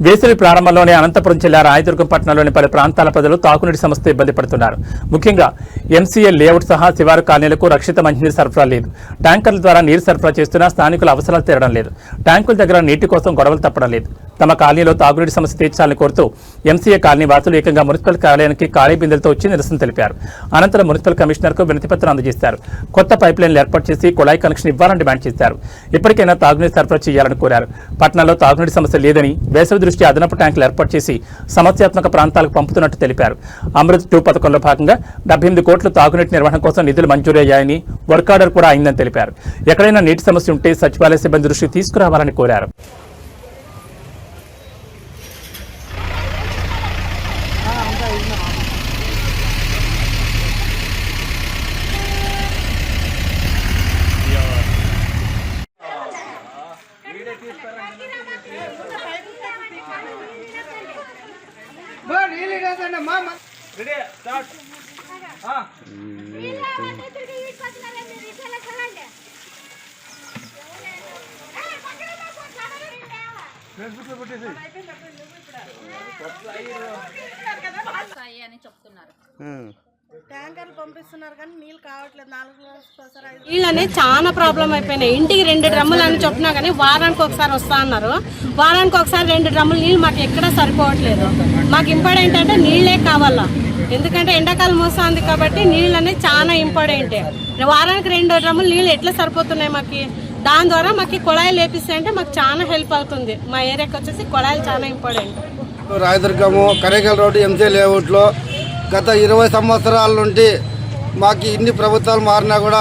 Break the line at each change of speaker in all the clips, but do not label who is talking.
వేసవి ప్రారంభంలోనే అనంతపురం జిల్లా రాయదుర్గం పట్టణంలోని పలు ప్రాంతాల ప్రజలు తాగునీటి సమస్యతో ఇబ్బంది పడుతున్నారు. ముఖ్యంగా ఎంసీఏ లేఅవుట్ సహా శివారు కాలనీలకు రక్షిత మంచినీరు సరఫరా లేదు. ట్యాంకర్ల ద్వారా నీరు సరఫరా చేస్తున్నా స్థానికుల అవసరాలు తీరడం లేదు. ట్యాంకుల దగ్గర నీటి కోసం గొడవలు తప్పడం లేదు. తమ కాలనీలో తాగునీటి సమస్య తీర్చాలని కోరుతూ ఎంసీఏ కాలనీ వాసులు ఏకంగా మున్సిపల్ కార్యాలయానికి ఖాళీ బిందెలతో వచ్చి నిరసన తెలిపారు. అనంతరం మున్సిపల్ కమిషనర్కు వినతిపత్రం అందజేశారు. కొత్త పైప్ లైన్లు ఏర్పాటు చేసి కుళాయి కనెక్షన్ ఇవ్వాలని డిమాండ్ చేశారు. ఇప్పటికైనా తాగునీరు సరఫరా చేయాలని కోరారు. పట్టణంలో తాగునీటి సమస్య లేదని, వేసవి దృష్ట్యా అదనపు ట్యాంకులు ఏర్పాటు చేసి సమస్యాత్మక ప్రాంతాలకు పంపుతున్నట్టు తెలిపారు. అమృత్ 2 పథకంలో భాగంగా 78 కోట్లు తాగునీటి నిర్వహణ కోసం నిధులు మంజూరు అయ్యాయని, వర్క్ ఆర్డర్ కూడా అయిందని తెలిపారు. ఎక్కడైనా నీటి సమస్య ఉంటే సచివాలయ సిబ్బంది దృష్టికి తీసుకురావాలని కోరారు.
అని చెప్తున్నారు.
ట్యాంకర్లు పంపిస్తున్నారు కానీ నీళ్ళు కావట్లేదు. 4 గ్లాసులు
నీళ్ళనే చాలా ప్రాబ్లం అయిపోయినాయి. ఇంటికి 2 డ్రమ్ములు అని చెప్పినా కానీ వారానికి ఒకసారి వస్తా అన్నారు. వారానికి ఒకసారి 2 డ్రమ్ములు నీళ్ళు మాకు ఎక్కడా సరిపోవట్లేదు. మాకు ఇంపార్టెంట్ అంటే నీళ్ళే కావాలా, ఎందుకంటే ఎండాకాలం వస్తుంది కాబట్టి నీళ్ళు అనేది చాలా ఇంపార్టెంట్. వారానికి 2 డ్రమ్ములు నీళ్ళు ఎట్లా సరిపోతున్నాయి మాకు? దాని ద్వారా మాకు కుళాయిలు వేపిస్తే అంటే మాకు చాలా హెల్ప్ అవుతుంది. మా ఏరియాకి వచ్చేసి కుళాయిలు చాలా important.
Rayadurg Karaikal road MC లేఅవుట్లో గత 20 సంవత్సరాల నుండి మాకు ఇన్ని ప్రభుత్వాలు మారినా కూడా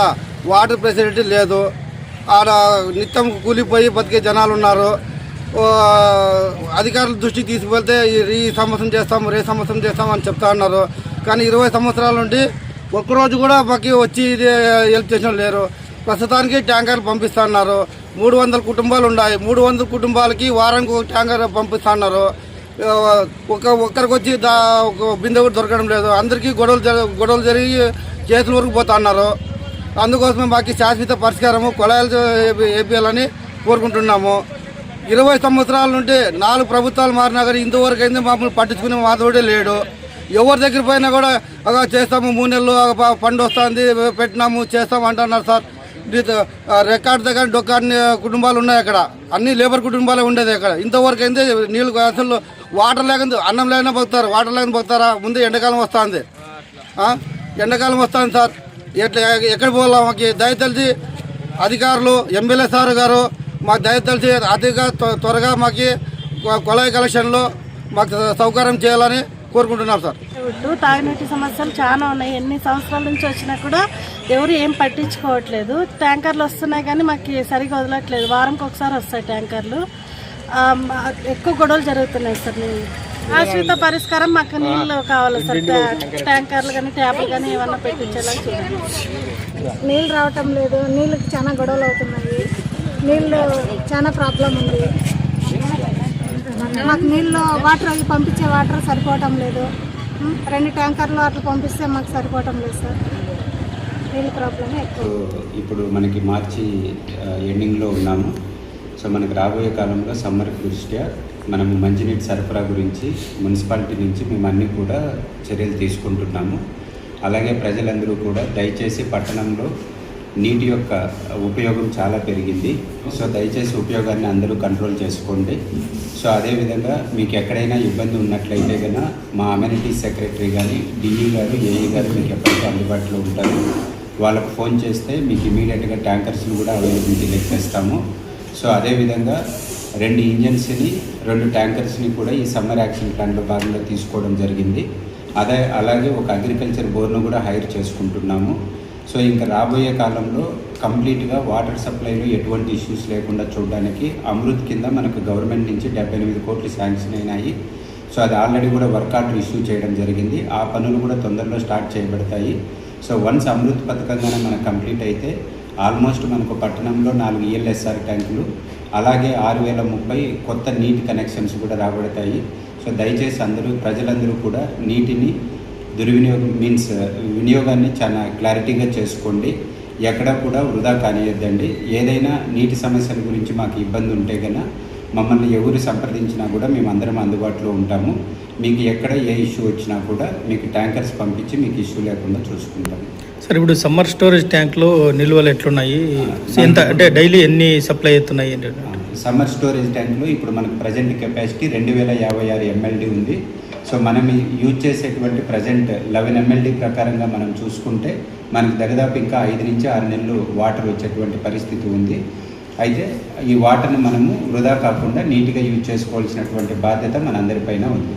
వాటర్ ఫెసిలిటీ లేదు. ఆడ నిత్యం కూలిపోయి బతికే జనాలు ఉన్నారు. అధికారుల దృష్టికి తీసుకువెళ్తే ఈ సంవత్సరం చేస్తాము, రే సంవత్సరం చేస్తాము అని చెప్తా ఉన్నారు. కానీ 20 సంవత్సరాల నుండి ఒక్కరోజు కూడా మాకు వచ్చి హెల్ప్ చేసిన లేరు. ప్రస్తుతానికి ట్యాంకర్లు పంపిస్తా ఉన్నారు. 300 కుటుంబాలు ఉన్నాయి. 300 కుటుంబాలకి వారానికి ఒక ట్యాంకర్ పంపిస్తా ఉన్నారు. ఒక్కరికి వచ్చి ఒక బిందె కూడా దొరకడం లేదు. అందరికీ గొడవలు జరిగి చేతుల వరకు పోతా ఉన్నారు. అందుకోసమే మాకు శాశ్వత పరిష్కారము కుళాయిలు వేపియాలని కోరుకుంటున్నాము. 20 సంవత్సరాల నుండి 4 ప్రభుత్వాలు మారినా కానీ ఇంతవరకు అయితే మమ్మల్ని పట్టించుకునే మాధవుడే లేడు. ఎవరి దగ్గర పోయినా కూడా చేస్తాము, 3 నెలలు పండు వస్తుంది, పెట్టినాము, చేస్తాము అంటున్నారు సార్. రికార్డు దగ్గర డొక్కాన్ని కుటుంబాలు ఉన్నాయి. అక్కడ అన్ని లేబర్ కుటుంబాలే ఉండేది. అక్కడ ఇంతవరకు అయితే నీళ్ళు అసలు వాటర్ లేకుండా అన్నం లేకుండా బతుకుతారు. వాటర్ లేకుండా బతుకుతారా? ముందు ఎండాకాలం వస్తుంది, ఎండాకాలం వస్తుంది సార్. ఎక్కడ పోవాలా? మాకు దయతలిసి అధికారులు, ఎమ్మెల్యే సార్ గారు మాకు దయతలిసి అతిగా త్వరగా మాకు కుళాయి కలెక్షన్లో మాకు సౌకర్యం చేయాలని కోరుకుంటున్నాం సార్.
తాగునీటి సమస్యలు చాలా ఉన్నాయి. ఎన్ని సంవత్సరాల నుంచి వచ్చినా కూడా ఎవరు ఏం పట్టించుకోవట్లేదు. ట్యాంకర్లు వస్తున్నాయి కానీ మాకు సరిగా వదలట్లేదు. వారంకి ఒకసారి వస్తాయి ట్యాంకర్లు. ఎక్కువ గొడవలు జరుగుతున్నాయి సార్. శాశ్వత పరిష్కారం మాకు నీళ్ళు కావాలి సార్. ట్యాంకర్లు కానీ ట్యాప్లు కానీ ఏమన్నా పెట్టించేలా చూడండి.
నీళ్ళు రావటం లేదు. నీళ్ళకి చాలా గొడవలు అవుతున్నాయి. నీళ్ళు చాలా ప్రాబ్లం ఉంది. మాకు నీళ్ళు వాటర్ అవి పంపించే వాటర్ సరిపోవటం లేదు. 2 ట్యాంకర్లు అట్లా పంపిస్తే మాకు సరిపోవటం లేదు సార్. నీళ్ళ ప్రాబ్లమే ఎక్కువ.
ఇప్పుడు మనకి మార్చి ఎండింగ్లో ఉన్నాము. సో మనకు రాబోయే కాలంలో సమ్మర్ దృష్ట్యా మనము మంచినీటి సరఫరా గురించి మున్సిపాలిటీ నుంచి మేము అన్నీ కూడా చర్యలు తీసుకుంటున్నాము. అలాగే ప్రజలందరూ కూడా దయచేసి పట్టణంలో నీటి యొక్క ఉపయోగం చాలా పెరిగింది. సో దయచేసి ఉపయోగాన్ని అందరూ కంట్రోల్ చేసుకోండి. సో అదేవిధంగా మీకు ఎక్కడైనా ఇబ్బంది ఉన్నట్లయితే కనుక మా అమ్యూనిటీస్ సెక్రటరీ కానీ, డిఈ గారు, ఏఈ గారు మీకు ఎప్పటికీ అందుబాటులో ఉంటారు. వాళ్ళకు ఫోన్ చేస్తే మీకు ఇమీడియట్గా ట్యాంకర్స్ని కూడా అవైలబిలిటీలోకి తెస్తాము. సో అదేవిధంగా 2 ఇంజన్స్ని 2 ట్యాంకర్స్ని కూడా ఈ సమ్మర్ యాక్షన్ ప్లాన్లో భాగంగా తీసుకోవడం జరిగింది. అలాగే ఒక అగ్రికల్చర్ బోర్ను కూడా హైర్ చేసుకుంటున్నాము. సో ఇంకా రాబోయే కాలంలో కంప్లీట్గా వాటర్ సప్లైలో ఎటువంటి ఇష్యూస్ లేకుండా చూడడానికి అమృత్ కింద మనకు గవర్నమెంట్ నుంచి 78 కోట్లు శాంక్షన్ అయినాయి. సో అది ఆల్రెడీ కూడా వర్క్ ఆర్డర్ ఇష్యూ చేయడం జరిగింది. ఆ పనులు కూడా తొందరలో స్టార్ట్ చేయబడతాయి. సో వన్స్ అమృత్ పథకంగానే మనకు కంప్లీట్ అయితే ఆల్మోస్ట్ మనకు పట్టణంలో 4 ELSR ట్యాంకులు, అలాగే 6030 కొత్త నీటి కనెక్షన్స్ కూడా రాబడతాయి. సో దయచేసి ప్రజలందరూ కూడా నీటిని వినియోగాన్ని చాలా క్లారిటీగా చేసుకోండి. ఎక్కడ కూడా వృధా కానియద్దండి. ఏదైనా నీటి సమస్యల గురించి మాకు ఇబ్బంది ఉంటే కనుక మమ్మల్ని ఎవరు సంప్రదించినా కూడా మేము అందరం అందుబాటులో ఉంటాము. మీకు ఎక్కడ ఏ ఇష్యూ వచ్చినా కూడా మీకు ట్యాంకర్స్ పంపించి మీకు ఇష్యూ లేకుండా చూసుకుంటాము.
సార్ ఇప్పుడు సమ్మర్ స్టోరేజ్ ట్యాంక్లో నిల్వలు ఎట్లున్నాయి, ఎంత అంటే డైలీ ఎన్ని సప్లై అవుతున్నాయి?
సమ్మర్ స్టోరేజ్ ట్యాంక్లో ఇప్పుడు మనకు ప్రజెంట్ కెపాసిటీ 2056 MLD ఉంది. సో మనం యూజ్ చేసేటువంటి ప్రజెంట్ 11 MLD ప్రకారంగా మనం చూసుకుంటే మనకు దాదాపు ఇంకా 5 నుంచి 6 నెలలు వాటర్ వచ్చేటువంటి పరిస్థితి ఉంది. అయితే ఈ వాటర్ని మనము వృధా కాకుండా నీట్గా యూజ్ చేసుకోవాల్సినటువంటి బాధ్యత మనందరిపైన ఉంది.